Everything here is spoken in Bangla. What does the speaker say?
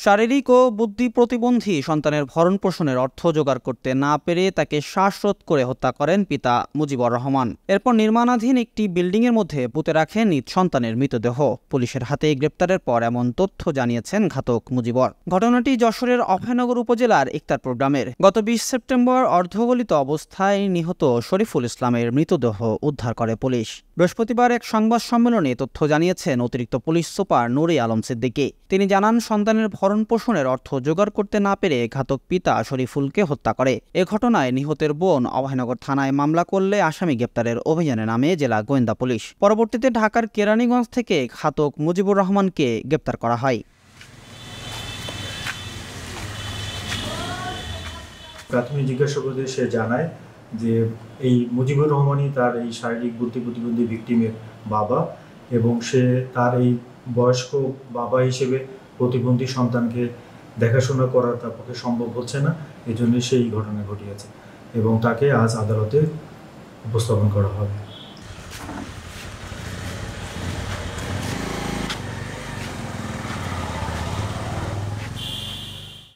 শারীরিক ও বুদ্ধি প্রতিবন্ধী সন্তানের ভরণ পোষণের অর্থ জোগাড় করতে না পেরে তাকে শ্বাসরোধ করে হত্যা করেন পিতা মুজিবুর রহমান। এরপর নির্মাণাধীন একটি বিল্ডিংয়ের মধ্যে পুঁতে রাখেন নিজ সন্তানের মৃতদেহ। পুলিশের হাতে গ্রেপ্তারের পর এমন তথ্য জানিয়েছেন ঘাতক মুজিবর। ঘটনাটি যশোরের অভয়নগর উপজেলার ইকতারপুর গ্রামের। গত 20 সেপ্টেম্বর অর্ধগলিত অবস্থায় নিহত শরীফুল ইসলামের মৃতদেহ উদ্ধার করে পুলিশ। বৃহস্পতিবার এক সংবাদ সম্মেলনে তথ্য জানিয়েছেন অতিরিক্ত পুলিশ সুপার নুরে আলম সিদ্দিকী। তিনি জানান, সন্তানের ভরণ পোষণের অর্থ জোগাড় করতে না পেরে ঘাতক পিতা শরীফুলকে হত্যা করে। এ ঘটনায় নিহতের বোন অভয়নগর থানায় মামলা করলে আসামি গ্রেপ্তারের অভিযানে নামে জেলা গোয়েন্দা পুলিশ। পরবর্তীতে ঢাকার কেরানীগঞ্জ থেকে ঘাতক মুজিবুর রহমানকে গ্রেপ্তার করা হয়। প্রাথমিক জিজ্ঞাসাবাদে সে জানায় যে এই মুজিবুর রহমানই তার এই শারীরিক বুদ্ধি প্রতিবন্ধী ভিকটিমের বাবা, এবং সে তার এই বয়স্ক বাবা হিসেবে প্রতিবন্ধী সন্তানকে দেখাশোনা করা তার পক্ষে সম্ভব হচ্ছে না। এজন্য সেই ঘটনা ঘটিয়েছে এবং তাকে আজ আদালতে উপস্থাপন করা হবে।